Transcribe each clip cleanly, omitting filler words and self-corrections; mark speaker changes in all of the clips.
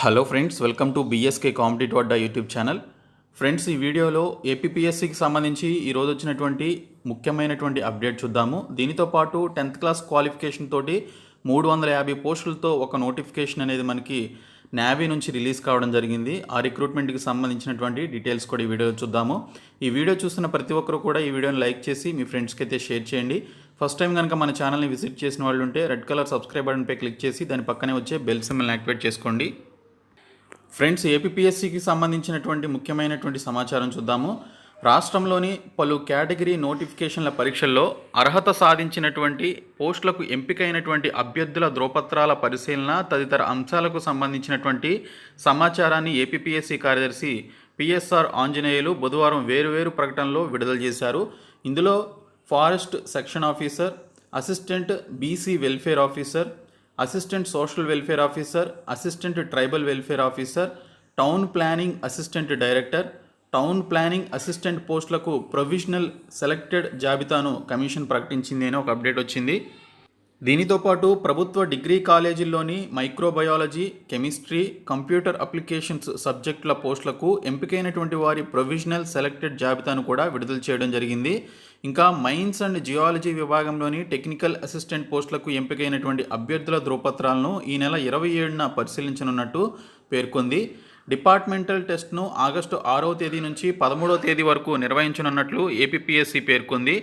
Speaker 1: Hello friends, welcome to BSK competitive Adda YouTube channel. Friends, ఈ వీడియోలో ఏపీపీఎస్సికి సంబంధించి ఈరోజు వచ్చినటువంటి ముఖ్యమైనటువంటి అప్డేట్ చూద్దాము. దీనితో పాటు 10th క్లాస్ క్వాలిఫికేషన్ తోటి 350 పోస్టులతో ఒక నోటిఫికేషన్ అనేది మనకి నేవీ నుంచి రిలీజ్ కావడం జరిగింది. ఆ రిక్రూట్మెంట్కి సంబంధించినటువంటి డీటెయిల్స్ కూడా ఈ వీడియోలో చూద్దాము. ఈ వీడియో చూస్తున్న ప్రతి ఒక్కరు కూడా ఈ వీడియోని లైక్ చేసి మీ ఫ్రెండ్స్కి అయితే షేర్ చేయండి. ఫస్ట్ టైం కనుక మన ఛానల్ని విజిట్ చేసిన వాళ్ళు ఉంటే రెడ్ కలర్ సబ్స్క్రైబ్ బటన్పై క్లిక్ చేసి దాని పక్కనే వచ్చే బెల్ సింబల్ని యాక్టివేట్ చేసుకోండి. ఫ్రెండ్స్, ఏపీపీఎస్సికి సంబంధించినటువంటి ముఖ్యమైనటువంటి సమాచారం చూద్దాము. రాష్ట్రంలోని పలు కేటగిరీ నోటిఫికేషన్ల పరీక్షల్లో అర్హత సాధించినటువంటి పోస్టులకు ఎంపికైనటువంటి అభ్యర్థుల ధ్రువపత్రాల పరిశీలన తదితర అంశాలకు సంబంధించినటువంటి సమాచారాన్ని ఏపీపీఎస్సి కార్యదర్శి పిఎస్ఆర్ ఆంజనేయులు బుధవారం వేరువేరు ప్రకటనలో విడుదల చేశారు. ఇందులో forest section officer, assistant BC welfare officer, assistant social welfare officer, assistant tribal welfare officer, town planning assistant director, town planning assistant పోస్టులకు ప్రొవిజనల్ సెలెక్టెడ్ జాబితాను కమిషన్ ప్రకటించింది అని ఒక అప్డేట్ వచ్చింది. దీనితో పాటు ప్రభుత్వ డిగ్రీ కాలేజీల్లోని మైక్రోబయాలజీ, కెమిస్ట్రీ, కంప్యూటర్ అప్లికేషన్స్ సబ్జెక్టుల పోస్టులకు ఎంపికైనటువంటి వారి ప్రొవిజనల్ సెలెక్టెడ్ జాబితాను కూడా విడుదల చేయడం జరిగింది. ఇంకా మైన్స్ అండ్ జియాలజీ విభాగంలోని టెక్నికల్ అసిస్టెంట్ పోస్టులకు ఎంపికైనటువంటి అభ్యర్థుల ధ్రువపత్రాలను ఈ నెల 27న పరిశీలించనున్నట్టు పేర్కొంది. డిపార్ట్మెంటల్ టెస్ట్ను ఆగస్టు 6వ తేదీ నుంచి 13వ తేదీ వరకు నిర్వహించనున్నట్లు ఏపీపీఎస్సి పేర్కొంది.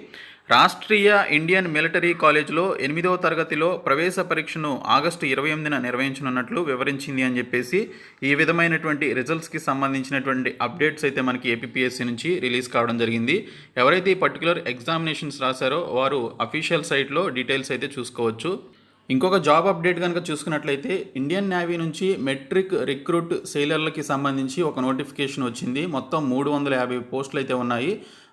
Speaker 1: రాష్ట్రీయ ఇండియన్ మిలిటరీ కాలేజ్లో 8వ తరగతిలో ప్రవేశ పరీక్షను ఆగస్టు 28న నిర్వహించనున్నట్లు వివరించింది అని చెప్పేసి ఈ విధమైనటువంటి రిజల్ట్స్కి సంబంధించినటువంటి అప్డేట్స్ అయితే మనకి ఏపీపీఎస్సి నుంచి రిలీజ్ కావడం జరిగింది. ఎవరైతే ఈ పర్టికులర్ ఎగ్జామినేషన్స్ రాశారో వారు అఫీషియల్ సైట్లో డీటెయిల్స్ అయితే చూసుకోవచ్చు. ఇంకొక జాబ్ అప్డేట్ కనుక చూసుకున్నట్లయితే ఇండియన్ నేవీ నుంచి మెట్రిక్ రిక్రూట్ సెయిలర్లకి సంబంధించి ఒక నోటిఫికేషన్ వచ్చింది. మొత్తం 350 పోస్టులు అయితే ఉన్నాయి.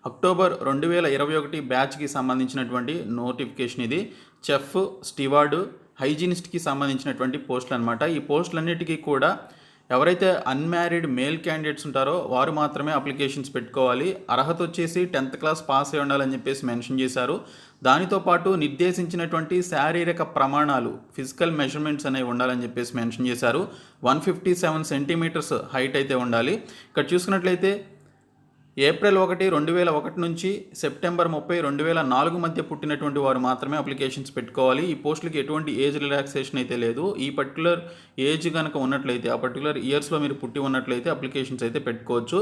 Speaker 1: అక్టోబర్ 2021 బ్యాచ్కి సంబంధించినటువంటి నోటిఫికేషన్ ఇది. చెఫ్, స్టీవార్డు, హైజీనిస్ట్కి సంబంధించినటువంటి పోస్టులు అనమాట. ఈ పోస్టులన్నిటికీ కూడా ఎవరైతే అన్మ్యారీడ్ మేల్ క్యాండిడేట్స్ ఉంటారో వారు మాత్రమే అప్లికేషన్స్ పెట్టుకోవాలి. అర్హత వచ్చేసి 10th క్లాస్ పాస్ అయి ఉండాలని చెప్పేసి మెన్షన్ చేశారు. దానితో పాటు నిర్దేశించినటువంటి శారీరక ప్రమాణాలు, ఫిజికల్ మెజర్మెంట్స్ అనేవి ఉండాలని చెప్పేసి మెన్షన్ చేశారు. 157 సెంటీమీటర్స్ హైట్ అయితే ఉండాలి. ఇక్కడ చూసుకున్నట్లయితే ఏప్రిల్ 1, 2001 నుంచి సెప్టెంబర్ 30, 2004 మధ్య పుట్టినటువంటి వారు మాత్రమే అప్లికేషన్స్ పెట్టుకోవాలి. ఈ పోస్టులకి ఎటువంటి ఏజ్ రిలాక్సేషన్ అయితే లేదు. ఈ పర్టికులర్ ఏజ్ కనుక ఉన్నట్లయితే, ఆ పర్టికులర్ ఇయర్స్లో మీరు పుట్టి ఉన్నట్లయితే అప్లికేషన్స్ అయితే పెట్టుకోవచ్చు.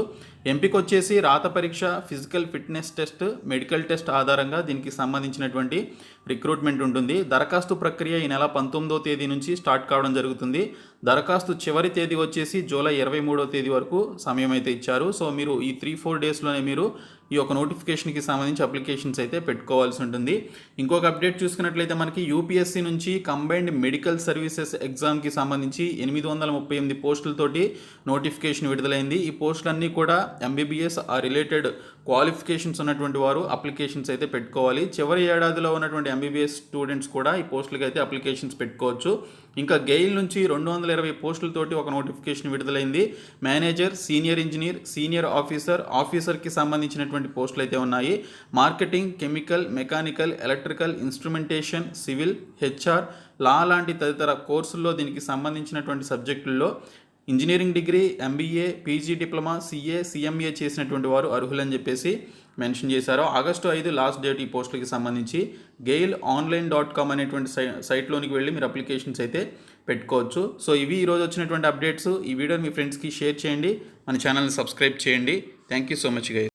Speaker 1: ఎంపిక వచ్చేసి రాత పరీక్ష, physical fitness test, medical test ఆధారంగా దీనికి సంబంధించినటువంటి రిక్రూట్మెంట్ ఉంటుంది. దరఖాస్తు ప్రక్రియ ఈ నెల 19వ తేదీ నుంచి స్టార్ట్ కావడం జరుగుతుంది. దరఖాస్తు చివరి తేదీ వచ్చేసి జూలై 23వ తేదీ వరకు సమయం అయితే ఇచ్చారు. సో మీరు ఈ 3-4 డేస్లోనే మీరు ఈ యొక్క నోటిఫికేషన్కి సంబంధించి అప్లికేషన్స్ అయితే పెట్టుకోవాల్సి ఉంటుంది. ఇంకొక అప్డేట్ చూసుకున్నట్లయితే మనకి యూపీఎస్సీ నుంచి కంబైన్డ్ మెడికల్ సర్వీసెస్ ఎగ్జామ్కి సంబంధించి 838 పోస్టులతోటి నోటిఫికేషన్ విడుదలైంది. ఈ పోస్టులన్నీ కూడా ఎంబీబీఎస్ ఆ రిలేటెడ్ క్వాలిఫికేషన్స్ ఉన్నటువంటి వారు అప్లికేషన్స్ అయితే పెట్టుకోవాలి. చివరి ఏడాదిలో ఉన్నటువంటి ఎంబీబీఎస్ స్టూడెంట్స్ కూడా ఈ పోస్టులకి అయితే అప్లికేషన్స్ పెట్టుకోవచ్చు. ఇంకా గెయిల్ నుంచి 220 పోస్టులతోటి ఒక నోటిఫికేషన్ విడుదలైంది. Manager, senior engineer, senior officer, ఆఫీసర్కి సంబంధించినటువంటి పోస్టులు అయితే ఉన్నాయి. Marketing, chemical, mechanical, electrical, instrumentation, civil, HR, law లాంటి తదితర కోర్సుల్లో దీనికి సంబంధించినటువంటి సబ్జెక్టుల్లో engineering degree, MBA, PG diploma, CA, CMA చేసినటువంటి వారు అర్హులని చెప్పేసి మెన్షన్ చేశారు. ఆగస్టు 5 లాస్ట్ డేట్ ఈ పోస్టులకి సంబంధించి. gail.online.com అనేటువంటి సైట్లోనికి వెళ్ళి మీరు అప్లికేషన్స్ అయితే పెట్టుకోవచ్చు. సో ఇవి ఈరోజు వచ్చినటువంటి అప్డేట్స్. ఈ వీడియోని మీ ఫ్రెండ్స్కి షేర్ చేయండి, మన ఛానల్ని సబ్స్క్రైబ్ చేయండి. Thank you so much guys.